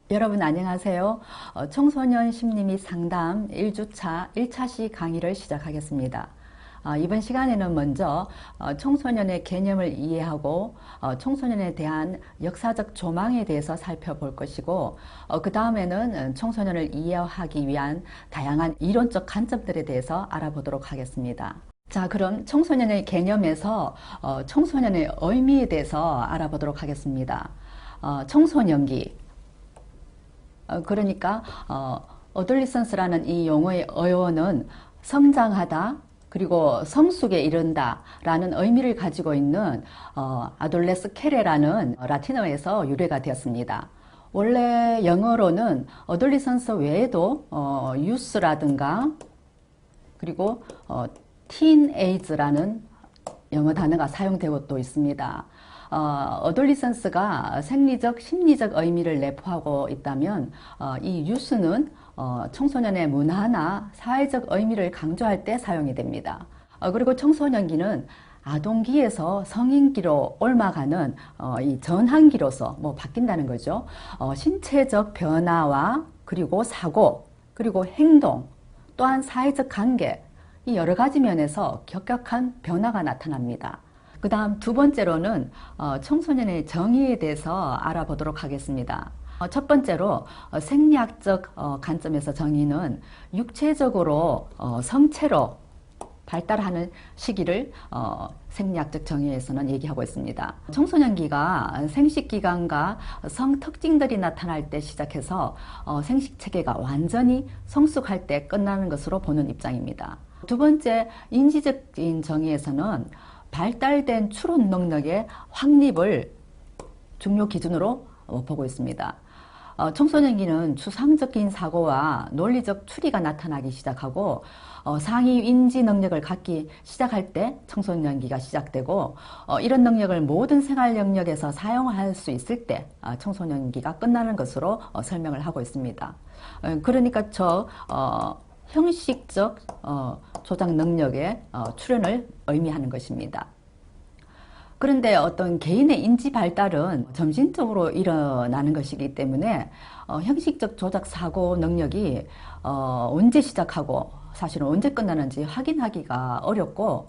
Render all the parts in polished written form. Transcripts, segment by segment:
여러분 안녕하세요. 청소년 심리 및 상담 1주차 1차시 강의를 시작하겠습니다. 이번 시간에는 먼저 청소년의 개념을 이해하고 청소년에 대한 역사적 조망에 대해서 살펴볼 것이고, 그 다음에는 청소년을 이해하기 위한 다양한 이론적 관점들에 대해서 알아보도록 하겠습니다. 자, 그럼 청소년의 개념에서 청소년의 의미에 대해서 알아보도록 하겠습니다. 청소년기, 그러니까 어돌리선스라는 이 용어의 어원은 성장하다, 그리고 성숙에 이른다 라는 의미를 가지고 있는 아돌레스 케레라는 라틴어에서 유래가 되었습니다. 원래 영어로는 어돌리선스 외에도 유스라든가 그리고 teenage라는 영어 단어가 사용되고 또 있습니다. 어돌리선스가 생리적, 심리적 의미를 내포하고 있다면 이 유스는 청소년의 문화나 사회적 의미를 강조할 때 사용이 됩니다. 그리고 청소년기는 아동기에서 성인기로 옮아가는 이 전환기로서 바뀐다는 거죠. 신체적 변화와 그리고 사고, 그리고 행동, 또한 사회적 관계, 이 여러 가지 면에서 격격한 변화가 나타납니다. 그 다음 두 번째로는 청소년의 정의에 대해서 알아보도록 하겠습니다. 첫 번째로 생리학적 관점에서 정의는 육체적으로 성체로 발달하는 시기를 생리학적 정의에서는 얘기하고 있습니다. 청소년기가 생식기관과 성특징들이 나타날 때 시작해서 생식체계가 완전히 성숙할 때 끝나는 것으로 보는 입장입니다. 두 번째 인지적인 정의에서는 발달된 추론 능력의 확립을 중요 기준으로 보고 있습니다. 청소년기는 추상적인 사고와 논리적 추리가 나타나기 시작하고 상위 인지 능력을 갖기 시작할 때 청소년기가 시작되고, 이런 능력을 모든 생활 영역에서 사용할 수 있을 때 청소년기가 끝나는 것으로 설명을 하고 있습니다. 그러니까 형식적 조작 능력의 출현을 의미하는 것입니다. 그런데 어떤 개인의 인지 발달은 점진적으로 일어나는 것이기 때문에 형식적 조작 사고 능력이 언제 시작하고 사실은 언제 끝나는지 확인하기가 어렵고,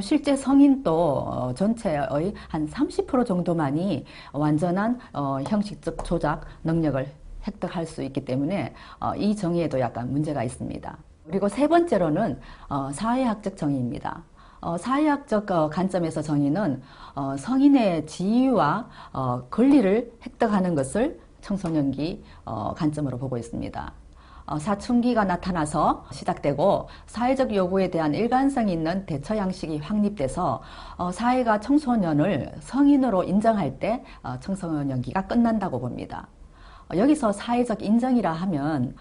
실제 성인도 전체의 한 30% 정도만이 완전한 형식적 조작 능력을 획득할 수 있기 때문에 이 정의에도 약간 문제가 있습니다. 그리고 세 번째로는 사회학적 정의입니다. 사회학적 관점에서 정의는 성인의 지위와 권리를 획득하는 것을 청소년기 관점으로 보고 있습니다. 사춘기가 나타나서 시작되고 사회적 요구에 대한 일관성 있는 대처 양식이 확립돼서 사회가 청소년을 성인으로 인정할 때 청소년기가 끝난다고 봅니다. 여기서 사회적 인정이라 하면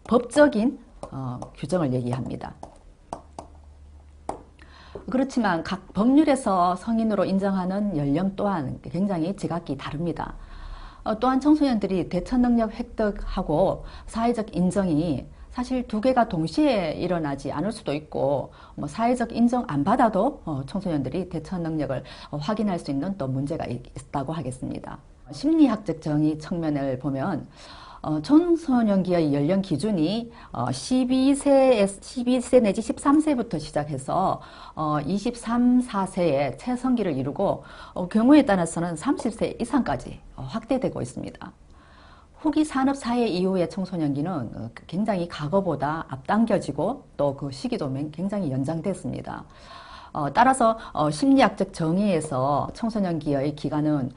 법적인 규정을 얘기합니다. 그렇지만 각 법률에서 성인으로 인정하는 연령 또한 굉장히 지각이 다릅니다. 또한 청소년들이 대처 능력 획득하고 사회적 인정이 사실 두 개가 동시에 일어나지 않을 수도 있고, 사회적 인정 안 받아도 청소년들이 대처 능력을 확인할 수 있는 또 문제가 있다고 하겠습니다. 심리학적 정의 측면을 보면 청소년기의 연령 기준이 12세 내지 13세부터 시작해서 23, 4세에 최성기를 이루고 경우에 따라서는 30세 이상까지 확대되고 있습니다. 후기 산업사회 이후의 청소년기는 굉장히 과거보다 앞당겨지고 또 그 시기도 굉장히 연장됐습니다. 따라서 심리학적 정의에서 청소년기의 기간은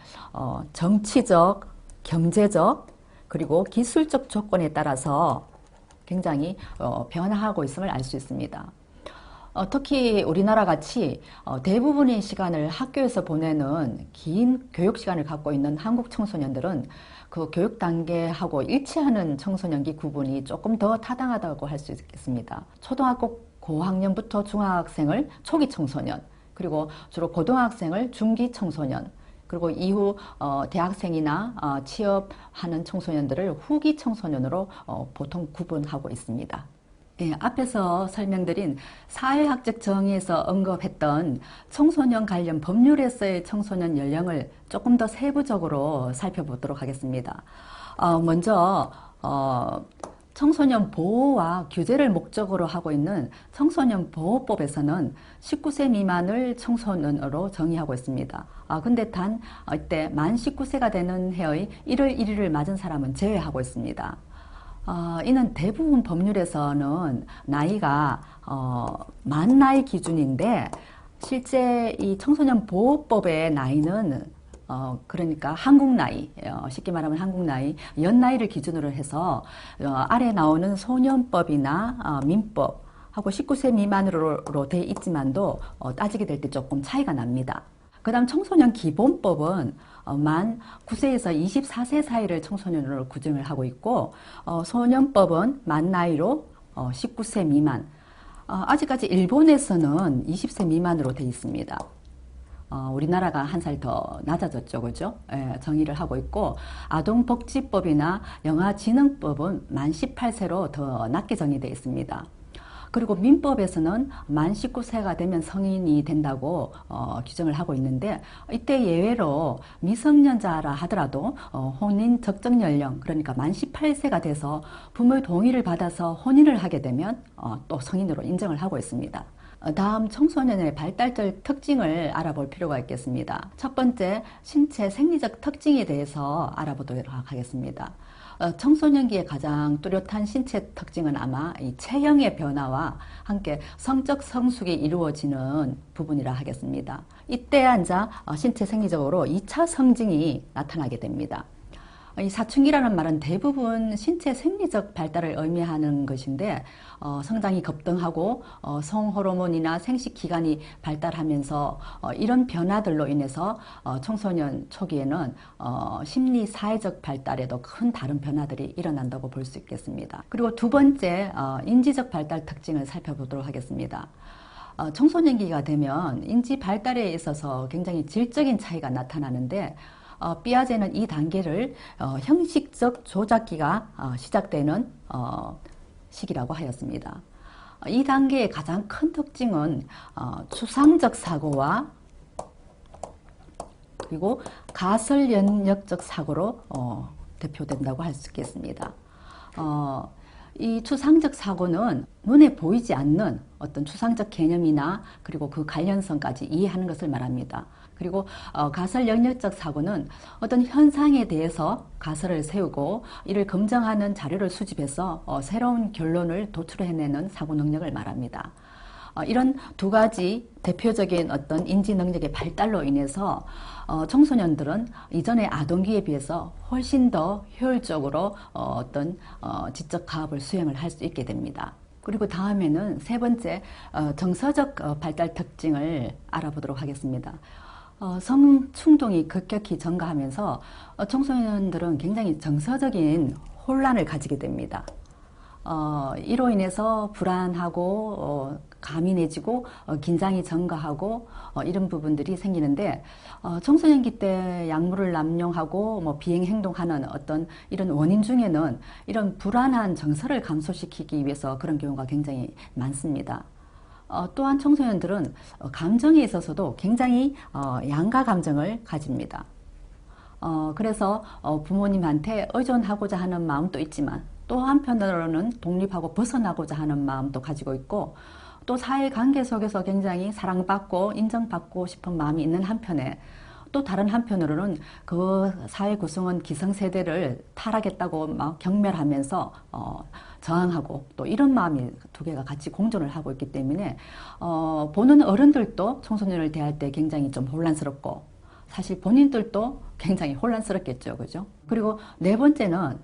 정치적, 경제적, 그리고 기술적 조건에 따라서 굉장히 변화하고 있음을 알 수 있습니다. 특히 우리나라 같이 대부분의 시간을 학교에서 보내는 긴 교육 시간을 갖고 있는 한국 청소년들은 그 교육 단계하고 일치하는 청소년기 구분이 조금 더 타당하다고 할 수 있겠습니다. 초등학교 고학년부터 중학생을 초기 청소년, 그리고 주로 고등학생을 중기 청소년, 그리고 이후 대학생이나 취업하는 청소년들을 후기 청소년으로 보통 구분하고 있습니다. 예, 앞에서 설명드린 사회학적 정의에서 언급했던 청소년 관련 법률에서의 청소년 연령을 조금 더 세부적으로 살펴보도록 하겠습니다. 먼저 청소년 보호와 규제를 목적으로 하고 있는 청소년 보호법에서는 19세 미만을 청소년으로 정의하고 있습니다. 근데 단 이때 만 19세가 되는 해의 1월 1일을 맞은 사람은 제외하고 있습니다. 이는 대부분 법률에서는 나이가 만 나이 기준인데 실제 이 청소년 보호법의 나이는 그러니까 한국 나이, 쉽게 말하면 한국 나이, 연나이를 기준으로 해서 아래 나오는 소년법이나 민법하고 19세 미만으로 되어 있지만도 따지게 될 때 조금 차이가 납니다. 그 다음 청소년 기본법은 만 9세에서 24세 사이를 청소년으로 규정을 하고 있고 소년법은 만 나이로 19세 미만, 아직까지 일본에서는 20세 미만으로 되어 있습니다. 우리나라가 한 살 더 낮아졌죠, 그죠? 예, 정의를 하고 있고 아동복지법이나 영아진흥법은 만 18세로 더 낮게 정의되어 있습니다. 그리고 민법에서는 만 19세가 되면 성인이 된다고 규정을 하고 있는데 이때 예외로 미성년자라 하더라도 혼인 적정 연령 그러니까 만 18세가 돼서 부모의 동의를 받아서 혼인을 하게 되면 또 성인으로 인정을 하고 있습니다. 다음 청소년의 발달적 특징을 알아볼 필요가 있겠습니다. 첫 번째, 신체 생리적 특징에 대해서 알아보도록 하겠습니다. 청소년기의 가장 뚜렷한 신체 특징은 아마 이 체형의 변화와 함께 성적 성숙이 이루어지는 부분이라 하겠습니다. 이때 앉아 신체 생리적으로 2차 성징이 나타나게 됩니다. 이 사춘기라는 말은 대부분 신체 생리적 발달을 의미하는 것인데 성장이 급등하고 성호르몬이나 생식기관이 발달하면서 이런 변화들로 인해서 청소년 초기에는 심리 사회적 발달에도 큰 다른 변화들이 일어난다고 볼 수 있겠습니다. 그리고 두 번째 인지적 발달 특징을 살펴보도록 하겠습니다. 청소년기가 되면 인지 발달에 있어서 굉장히 질적인 차이가 나타나는데 삐아제는 이 단계를 형식적 조작기가 시작되는 시기라고 하였습니다. 이 단계의 가장 큰 특징은 추상적 사고와 그리고 가설연역적 사고로 대표된다고 할 수 있겠습니다. 이 추상적 사고는 눈에 보이지 않는 어떤 추상적 개념이나 그리고 그 관련성까지 이해하는 것을 말합니다. 그리고 가설연역적 사고는 어떤 현상에 대해서 가설을 세우고 이를 검증하는 자료를 수집해서 새로운 결론을 도출해내는 사고 능력을 말합니다. 이런 두 가지 대표적인 어떤 인지 능력의 발달로 인해서 청소년들은 이전의 아동기에 비해서 훨씬 더 효율적으로 어떤 지적 가업을 수행을 할 수 있게 됩니다. 그리고 다음에는 세 번째 정서적 발달 특징을 알아보도록 하겠습니다. 성충동이 급격히 증가하면서 청소년들은 굉장히 정서적인 혼란을 가지게 됩니다. 이로 인해서 불안하고 가민해지고 긴장이 증가하고 이런 부분들이 생기는데 청소년기 때 약물을 남용하고 비행 행동하는 어떤 이런 원인 중에는 이런 불안한 정서를 감소시키기 위해서 그런 경우가 굉장히 많습니다. 또한 청소년들은 감정에 있어서도 굉장히 양가 감정을 가집니다. 그래서 부모님한테 의존하고자 하는 마음도 있지만 또 한편으로는 독립하고 벗어나고자 하는 마음도 가지고 있고 또 사회관계 속에서 굉장히 사랑받고 인정받고 싶은 마음이 있는 한편에 또 다른 한편으로는 그 사회 구성원 기성세대를 탈하겠다고 막 경멸하면서 저항하고 또 이런 마음이 두 개가 같이 공존을 하고 있기 때문에 보는 어른들도 청소년을 대할 때 굉장히 좀 혼란스럽고 사실 본인들도 굉장히 혼란스럽겠죠. 그죠? 그리고 네 번째는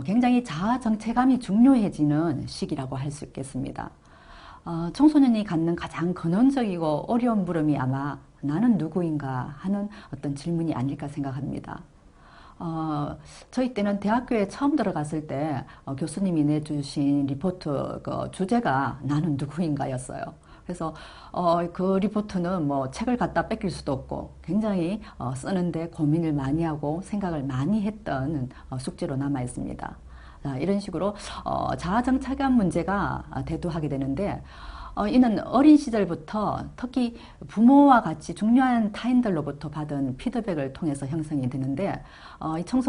굉장히 자아 정체감이 중요해지는 시기라고 할 수 있겠습니다. 청소년이 갖는 가장 근원적이고 어려운 물음이 아마 나는 누구인가 하는 어떤 질문이 아닐까 생각합니다. 저희 때는 대학교에 처음 들어갔을 때 교수님이 내주신 리포트 그 주제가 나는 누구인가였어요. 그래서 그 리포트는 책을 갖다 뺏길 수도 없고 굉장히 쓰는데 고민을 많이 하고 생각을 많이 했던 숙제로 남아 있습니다. 이런 식으로 자아정착한 문제가 대두하게 되는데 이는 어린 시절부터 특히 부모와 같이 중요한 타인들로부터 받은 피드백을 통해서 형성이 되는데 이 청소